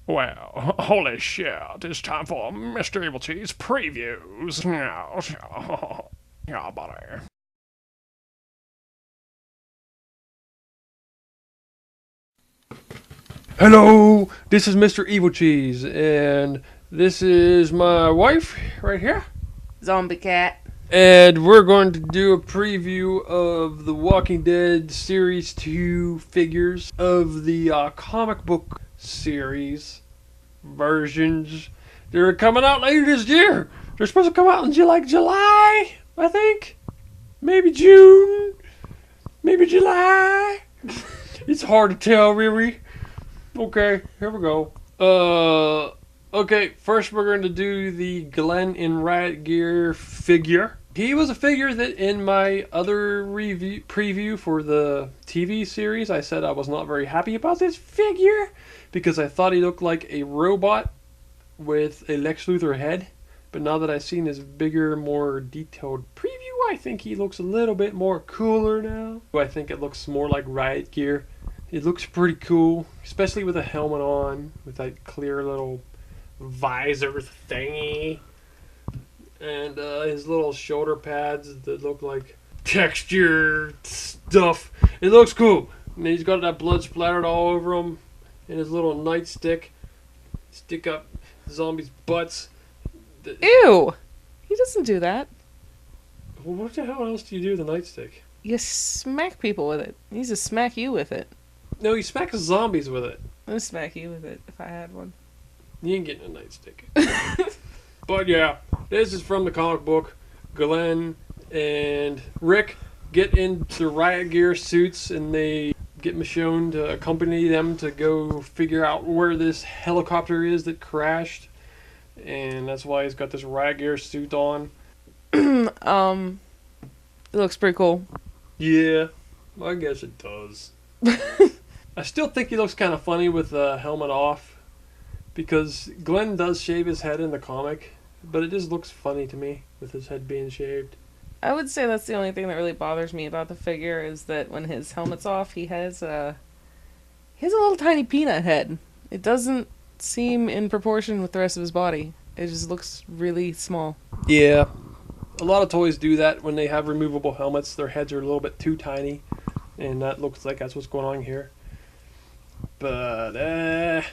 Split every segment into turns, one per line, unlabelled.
Well, holy shit, it's time for Mr. Evilcheese previews. Yeah, buddy. Hello, this is Mr. Evilcheese, and this is my wife right here.
Zombie Kat.
And we're going to do a preview of the Walking Dead Series 2 figures of the comic book series versions. They're coming out later this year. They're supposed to come out in July, I think. Maybe June. Maybe July. It's hard to tell, really. Okay, here we go. Okay, first we're going to do the Glenn in Riot Gear figure. He was a figure that in my other preview for the TV series, I said I was not very happy about this figure because I thought he looked like a robot with a Lex Luthor head. But now that I've seen his bigger, more detailed preview, I think he looks a little bit more cooler now. I think it looks more like Riot Gear. It looks pretty cool, especially with a helmet on, with that clear little visor thingy. And his little shoulder pads that look like texture stuff. It looks cool. And he's got that blood splattered all over him. And his little nightstick. Stick up zombies' butts.
Ew! He doesn't do that.
Well, what the hell else do you do with a nightstick?
You smack people with it. He needs to smack you with it.
No, he smacks zombies with it.
I'd smack you with it if I had one.
You ain't getting a nightstick. But yeah, this is from the comic book. Glenn and Rick get into Riot Gear suits and they get Michonne to accompany them to go figure out where this helicopter is that crashed. And that's why he's got this Riot Gear suit on.
It looks pretty cool.
Yeah, I guess it does. I still think he looks kind of funny with the helmet off. Because Glenn does shave his head in the comic, but it just looks funny to me with his head being shaved.
I would say that's the only thing that really bothers me about the figure is that when his helmet's off, he has a little tiny peanut head. It doesn't seem in proportion with the rest of his body. It just looks really small.
Yeah. A lot of toys do that when they have removable helmets. Their heads are a little bit too tiny, and that looks like that's what's going on here. But,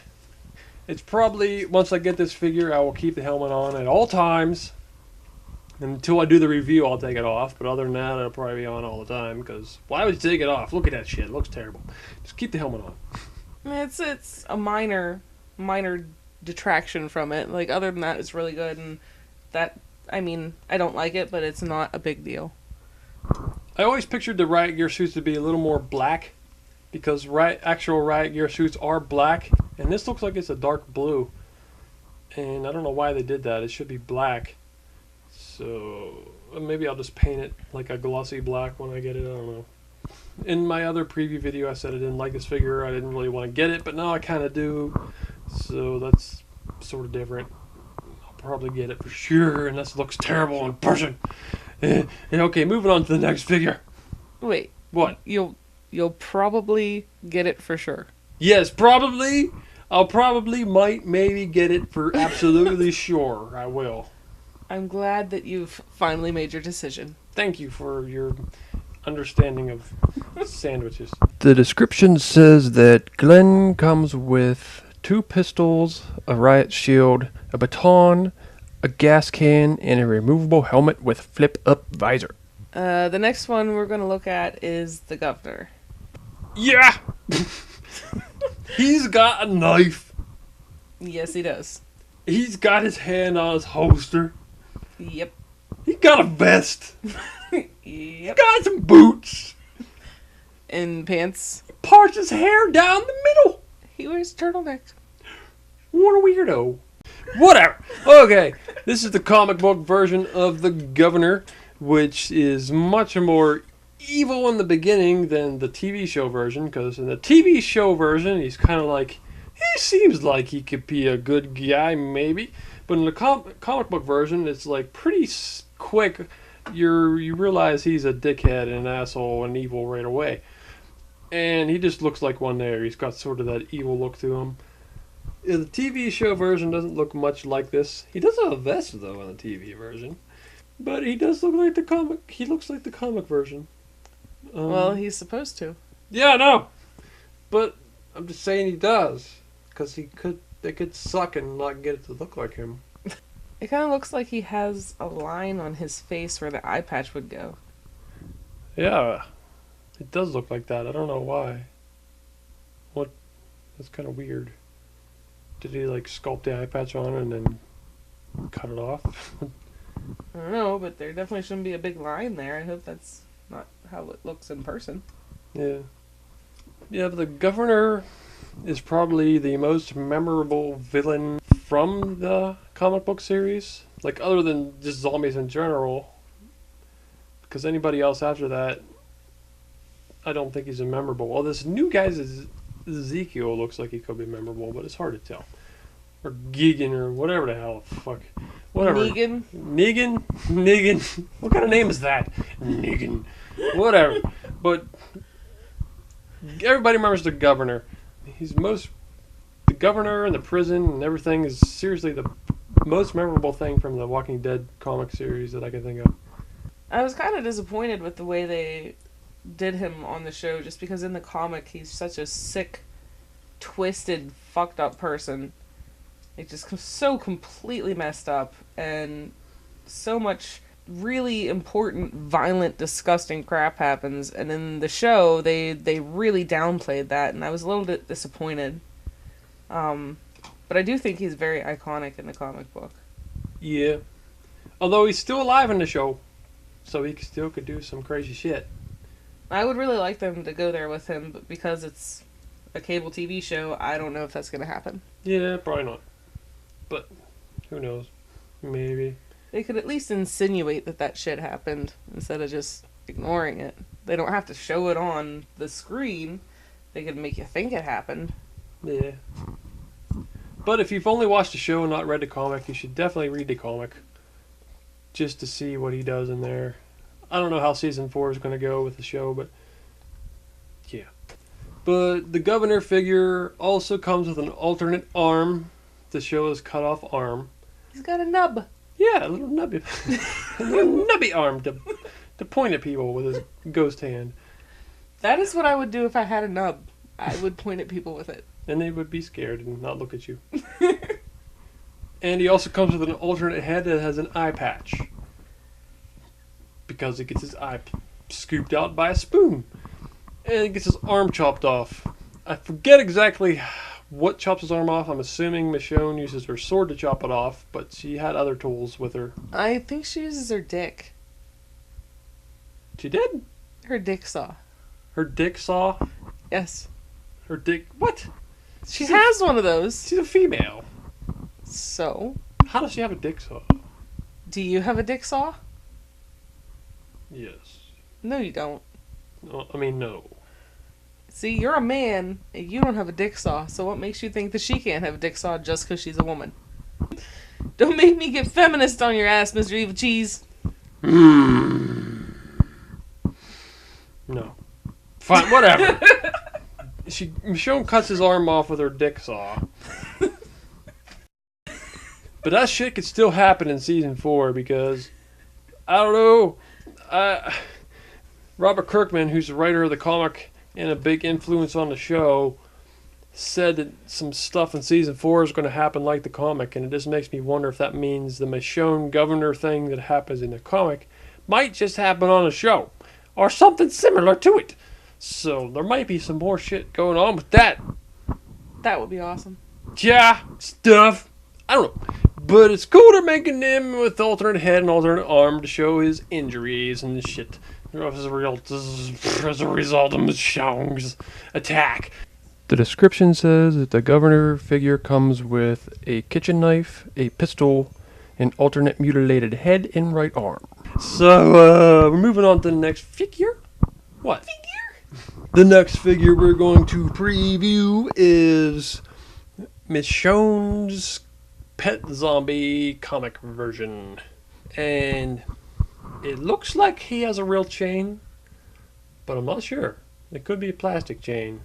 it's probably, once I get this figure, I will keep the helmet on at all times. And until I do the review, I'll take it off. But other than that, it'll probably be on all the time. Because why would you take it off? Look at that shit. It looks terrible. Just keep the helmet on.
It's a minor detraction from it. Like, other than that, it's really good. And that, I mean, I don't like it, but it's not a big deal.
I always pictured the Riot Gear suits to be a little more black. Because actual Riot Gear suits are black. And this looks like it's a dark blue. And I don't know why they did that. It should be black. So maybe I'll just paint it like a glossy black when I get it. I don't know. In my other preview video I said I didn't like this figure. I didn't really want to get it. But now I kind of do. So that's sort of different. I'll probably get it for sure. And this looks terrible in person. Okay, moving on to the next figure.
Wait.
What?
You'll probably get it for sure.
Yes, probably. I'll probably maybe get it for absolutely sure. I will.
I'm glad that you've finally made your decision.
Thank you for your understanding of sandwiches. The description says that Glenn comes with 2 pistols, a riot shield, a baton, a gas can, and a removable helmet with flip-up visor.
The next one we're going to look at is the governor.
Yeah! He's got a knife.
Yes, he does.
He's got his hand on his holster.
Yep.
He got a vest.
Yep.
He got some boots.
And pants.
Parts his hair down the middle.
He wears a turtleneck.
What a weirdo. Whatever. Okay, this is the comic book version of the governor, which is much more evil in the beginning than the TV show version, because in the TV show version, he's kind of like, he seems like he could be a good guy, maybe. But in the comic book version, it's like pretty quick. You realize he's a dickhead and an asshole and evil right away. And he just looks like one there. He's got sort of that evil look to him. Yeah, the TV show version doesn't look much like this. He does have a vest though in the TV version, but he does look like the comic. He looks like the comic version.
Well, he's supposed to.
Yeah, I know, but I'm just saying he does because they could suck and not get it to look like him.
It kind of looks like he has a line on his face where the eye patch would go.
Yeah, it does look like that. I don't know why. What? That's kind of weird. Did he like sculpt the eye patch on and then cut it off?
I don't know, but there definitely shouldn't be a big line there. I hope that's not how it looks in person.
Yeah. Yeah, but the governor is probably the most memorable villain from the comic book series. Like, other than just zombies in general. Because anybody else after that, I don't think he's a memorable. Well, this new guy's Ezekiel looks like he could be memorable, but it's hard to tell. Or Gigan, or whatever the hell. Fuck. Whatever.
Negan?
Negan? What kind of name is that? Negan. Whatever. But everybody remembers the governor. The governor and the prison and everything is seriously the most memorable thing from the Walking Dead comic series that I can think of.
I was kind of disappointed with the way they did him on the show, just because in the comic he's such a sick, twisted, fucked up person. It just so completely messed up, and so much really important, violent, disgusting crap happens, and in the show they really downplayed that, and I was a little bit disappointed. But I do think he's very iconic in the comic book.
Yeah. Although he's still alive in the show, so he still could do some crazy shit.
I would really like them to go there with him, but because it's a cable TV show, I don't know if that's going to happen.
Yeah, probably not. But who knows? Maybe.
They could at least insinuate that shit happened instead of just ignoring it. They don't have to show it on the screen. They could make you think it happened.
Yeah. But if you've only watched the show and not read the comic, you should definitely read the comic. Just to see what he does in there. I don't know how season 4 is going to go with the show, but yeah. But the governor figure also comes with an alternate arm to show his cut off arm.
He's got a nub.
Yeah, a little nubby, a little nubby arm to point at people with his ghost hand.
That is what I would do if I had a nub. I would point at people with it.
And they would be scared and not look at you. And he also comes with an alternate head that has an eye patch. Because he gets his eye scooped out by a spoon. And he gets his arm chopped off. I forget exactly what chops his arm off. I'm assuming Michonne uses her sword to chop it off, but she had other tools with her.
I think she uses her dick.
She did?
Her dick saw.
Her dick saw?
Yes.
Her dick... What?
She has one of those.
She's a female.
So?
How does she have a dick saw?
Do you have a dick saw?
Yes.
No, you don't.
No, I mean, no.
See, you're a man, and you don't have a dick saw, so what makes you think that she can't have a dick saw just because she's a woman? Don't make me get feminist on your ass, Mr. Evilcheese.
No. Fine, whatever. Michonne cuts his arm off with her dick saw. But that shit could still happen in season 4 because, I don't know, Robert Kirkman, who's the writer of the comic and a big influence on the show, said that some stuff in season 4 is going to happen like the comic, and it just makes me wonder if that means the Michonne governor thing that happens in the comic might just happen on the show, or something similar to it. So there might be some more shit going on with that.
That would be awesome.
Yeah, stuff. I don't know. But it's cool they're making him with alternate head and alternate arm to show his injuries and shit. As a result of Michonne's attack. The description says that the governor figure comes with a kitchen knife, a pistol, an alternate mutilated head and right arm. So, we're moving on to the next figure. What? Figure? The next figure we're going to preview is Michonne's pet zombie comic version. And it looks like he has a real chain, but I'm not sure. It could be a plastic chain.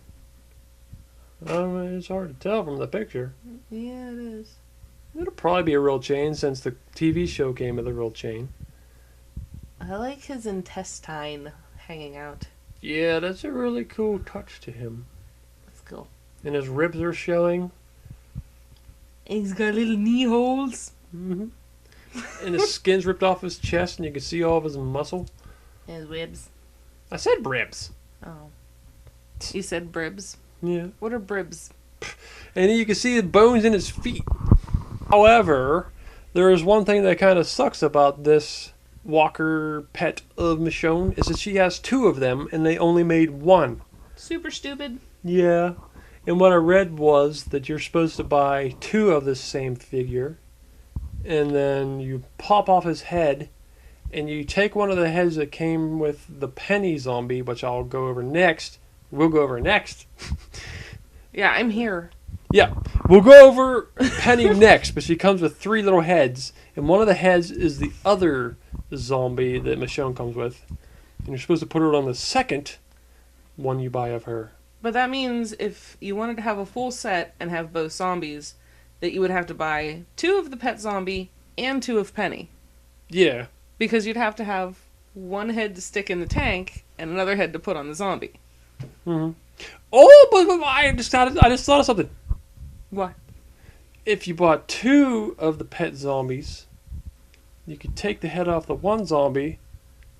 It's hard to tell from the picture.
Yeah, it is.
It'll probably be a real chain since the TV show came with a real chain.
I like his intestine hanging out.
Yeah, that's a really cool touch to him.
That's cool.
And his ribs are showing.
And he's got little knee holes.
Mm-hmm. And his skin's ripped off his chest, and you can see all of his muscle.
And his ribs.
I said ribs.
Oh. You said bribs?
Yeah.
What are bribs?
And you can see the bones in his feet. However, there is one thing that kind of sucks about this Walker pet of Michonne, is that she has two of them, and they only made one.
Super stupid.
Yeah. And what I read was that you're supposed to buy two of this same figure, and then you pop off his head, and you take one of the heads that came with the Penny zombie, which I'll go over next. We'll go over next.
Yeah, I'm here.
Yeah, we'll go over Penny next, but she comes with three little heads, and one of the heads is the other zombie that Michonne comes with. And you're supposed to put it on the second one you buy of her.
But that means if you wanted to have a full set and have both zombies, that you would have to buy two of the pet zombie and two of Penny.
Yeah.
Because you'd have to have one head to stick in the tank and another head to put on the zombie.
Mm-hmm. Oh, but I just thought of something.
What?
If you bought two of the pet zombies, you could take the head off the one zombie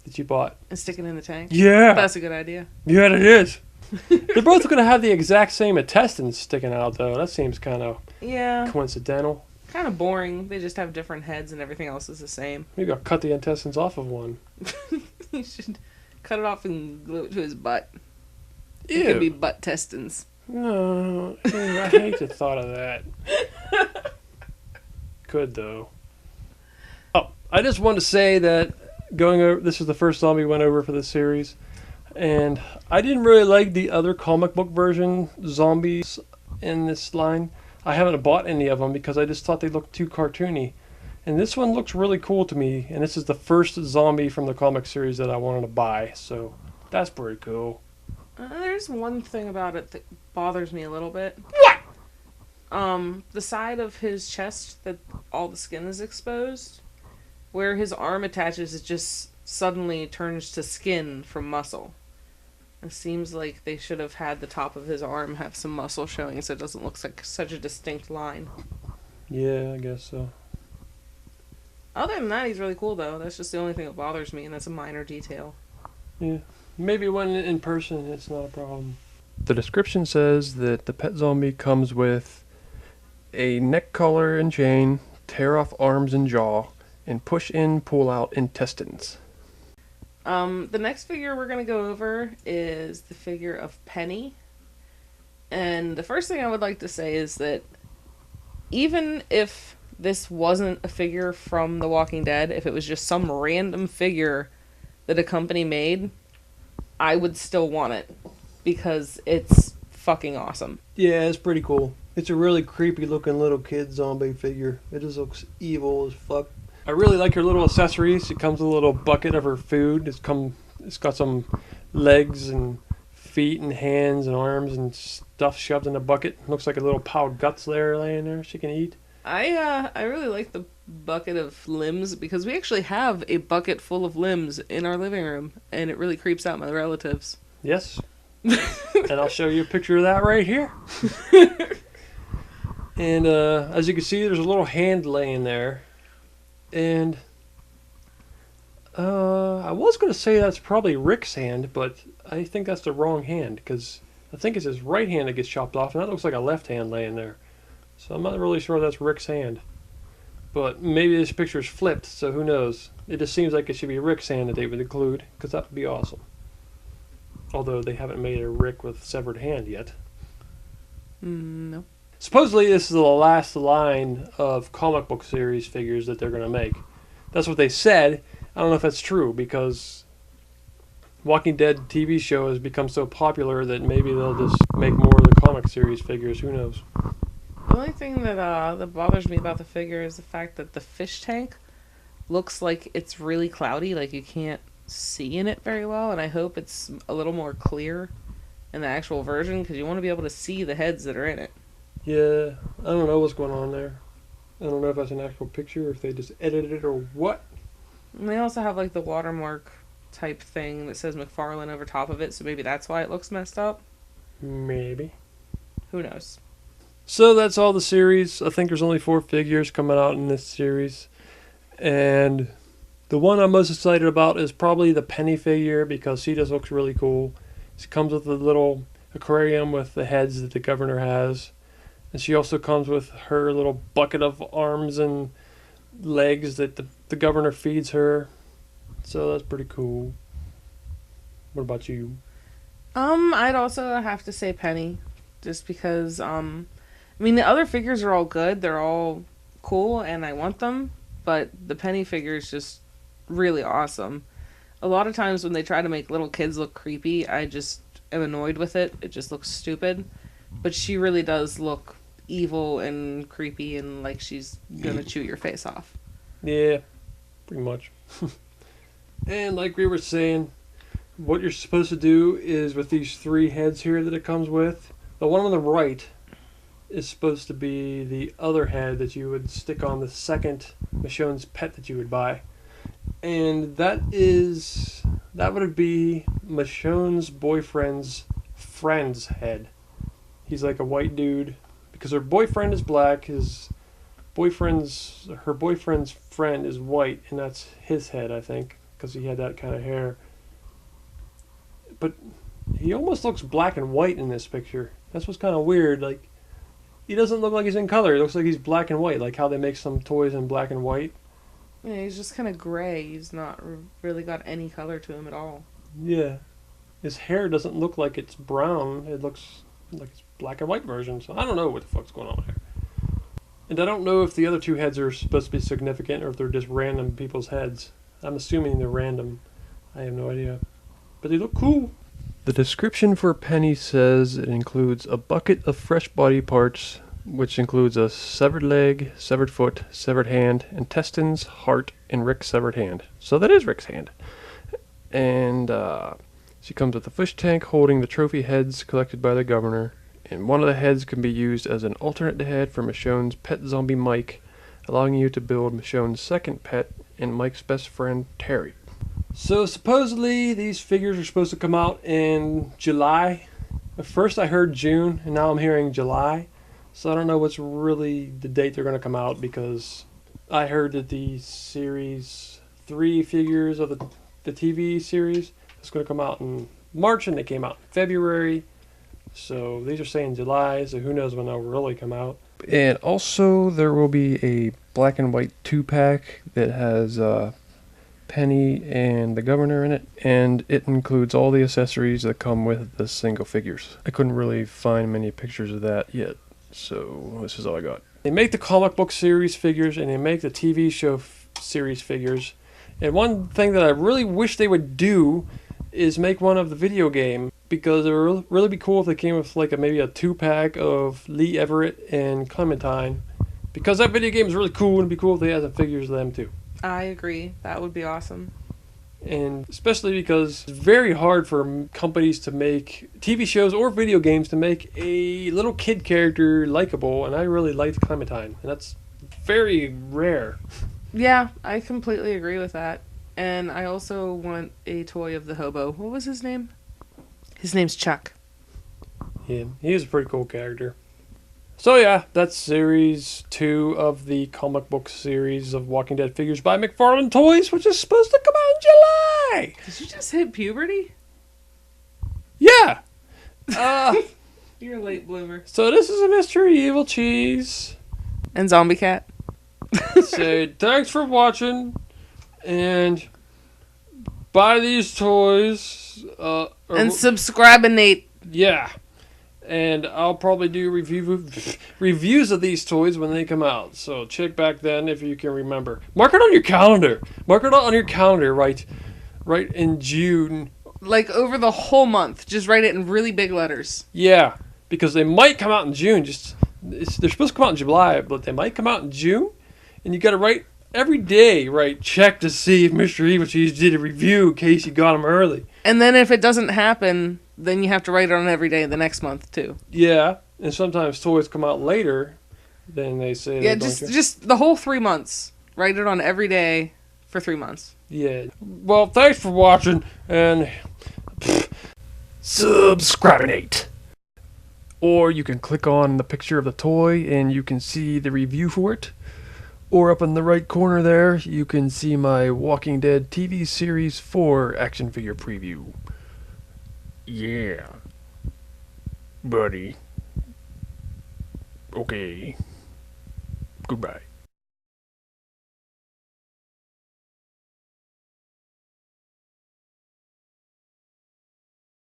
that you bought.
And stick it in the tank?
Yeah.
That's a good idea.
Yeah, it is. They're both going to have the exact same intestines sticking out, though. That seems kind of coincidental.
Kind of boring. They just have different heads and everything else is the same.
Maybe I'll cut the intestines off of one.
You should cut it off and glue it to his butt.
Ew.
It could be butt testins.
No, I hate the thought of that. Could, though. Oh, I just wanted to say that this is the first zombie we went over for this series. And I didn't really like the other comic book version zombies in this line. I haven't bought any of them because I just thought they looked too cartoony. And this one looks really cool to me. And this is the first zombie from the comic series that I wanted to buy. So that's pretty cool.
There's one thing about it that bothers me a little bit.
What?
The side of his chest that all the skin is exposed, where his arm attaches, it just suddenly turns to skin from muscle. It seems like they should have had the top of his arm have some muscle showing so it doesn't look like such a distinct line.
Yeah, I guess so.
Other than that, he's really cool, though. That's just the only thing that bothers me, and that's a minor detail.
Yeah. Maybe when in person it's not a problem. The description says that the pet zombie comes with a neck collar and chain, tear off arms and jaw, and push in, pull out intestines.
The next figure we're going to go over is the figure of Penny. And the first thing I would like to say is that even if this wasn't a figure from The Walking Dead, if it was just some random figure that a company made, I would still want it because it's fucking awesome.
Yeah, it's pretty cool. It's a really creepy looking little kid zombie figure. It just looks evil as fuck. I really like her little accessories. It comes with a little bucket of her food. It's got some legs and feet and hands and arms and stuff shoved in a bucket. Looks like a little pile of guts there laying there she can eat.
I really like the bucket of limbs because we actually have a bucket full of limbs in our living room, and it really creeps out my relatives.
Yes. And I'll show you a picture of that right here. And as you can see, there's a little hand laying there. And I was going to say that's probably Rick's hand, but I think that's the wrong hand because I think it's his right hand that gets chopped off, and that looks like a left hand laying there. So I'm not really sure that's Rick's hand. But maybe this picture's flipped, so who knows. It just seems like it should be Rick's hand that they would include, because that would be awesome. Although they haven't made a Rick with severed hand yet.
No.
Supposedly this is the last line of comic book series figures that they're going to make. That's what they said. I don't know if that's true, because Walking Dead TV show has become so popular that maybe they'll just make more of the comic series figures. Who knows?
The only thing that bothers me about the figure is the fact that the fish tank looks like it's really cloudy, like you can't see in it very well, and I hope it's a little more clear in the actual version because you want to be able to see the heads that are in it.
Yeah, I don't know what's going on there. I don't know if that's an actual picture or if they just edited it or what.
And they also have like the watermark type thing that says Mcfarlane over top of it, so maybe that's why it looks messed up.
Maybe.
Who knows?
So that's all the series. I think there's only 4 figures coming out in this series. And the one I'm most excited about is probably the Penny figure because she just looks really cool. She comes with a little aquarium with the heads that the governor has. And she also comes with her little bucket of arms and legs that the governor feeds her. So that's pretty cool. What about you?
I'd also have to say Penny. Just because, I mean, the other figures are all good. They're all cool, and I want them. But the Penny figure is just really awesome. A lot of times when they try to make little kids look creepy, I just am annoyed with it. It just looks stupid. But she really does look evil and creepy and like she's gonna chew your face off.
Yeah, pretty much. And like we were saying, what you're supposed to do is with these 3 heads here that it comes with, the one on the right is supposed to be the other head that you would stick on the second Michonne's pet that you would buy. And that would be Michonne's boyfriend's friend's head. He's like a white dude because her boyfriend is black. Her boyfriend's friend is white, and that's his head, I think, because he had that kind of hair. But he almost looks black and white in this picture. That's what's kind of weird. Like, he doesn't look like he's in color. He looks like he's black and white, like how they make some toys in black and white.
Yeah, he's just kind of gray. He's not really got any color to him at all.
Yeah. His hair doesn't look like it's brown. It looks like it's black and white version. So I don't know what the fuck's going on here. And I don't know if the other 2 heads are supposed to be significant or if they're just random people's heads. I'm assuming they're random. I have no idea. But they look cool. The description for Penny says it includes a bucket of fresh body parts, which includes a severed leg, severed foot, severed hand, intestines, heart, and Rick's severed hand. So that is Rick's hand. And she comes with a fish tank holding the trophy heads collected by the governor. And one of the heads can be used as an alternate head for Michonne's pet zombie Mike, allowing you to build Michonne's second pet and Mike's best friend Terry. So supposedly these figures are supposed to come out in July. At first I heard June, and now I'm hearing July. So I don't know what's really the date they're going to come out, because I heard that the series 3 figures of the TV series is going to come out in March, and they came out in February. So these are saying July, so who knows when they'll really come out. And also there will be a black and white 2-pack that has Penny and the governor in it, and it includes all the accessories that come with the single figures. I couldn't really find many pictures of that yet, so this is all I got. They make the comic book series figures and they make the TV show series figures, and one thing that I really wish they would do is make one of the video game, because it would really be cool if they came with like maybe a 2-pack of Lee Everett and Clementine, because that video game is really cool, and it'd be cool if they had some figures of them too.
I agree. That would be awesome.
And especially because it's very hard for companies to make TV shows or video games to make a little kid character likable, and I really liked Clementine, and that's very rare.
Yeah, I completely agree with that. And I also want a toy of the hobo. What was his name? His name's Chuck.
Yeah, he was a pretty cool character. So yeah, that's series 2 of the comic book series of Walking Dead figures by Mcfarlane Toys, which is supposed to come out in July.
Did you just hit puberty?
Yeah.
You're a late bloomer.
So this is a mystery Evilcheese
And Zombie Kat.
Say thanks for watching, and buy these toys.
And subscribe and Nate.
Yeah. And I'll probably do reviews of these toys when they come out. So check back then if you can remember. Mark it on your calendar. Mark it on your calendar right in June.
Like over the whole month. Just write it in really big letters.
Yeah, because they might come out in June. They're supposed to come out in July, but they might come out in June. And you got to write every day, check to see if Mr. Evilcheese did a review in case you got them early.
And then if it doesn't happen, then you have to write it on every day the next month too.
Yeah, and sometimes toys come out later than they say.
Yeah,
they're going to.
just the whole 3 months. Write it on every day for 3 months.
Yeah. Well, thanks for watching, and subscribinate. Or you can click on the picture of the toy and you can see the review for it. Or up in the right corner there, you can see my Walking Dead TV Series 4 action figure preview. Yeah. Buddy. Okay. Goodbye.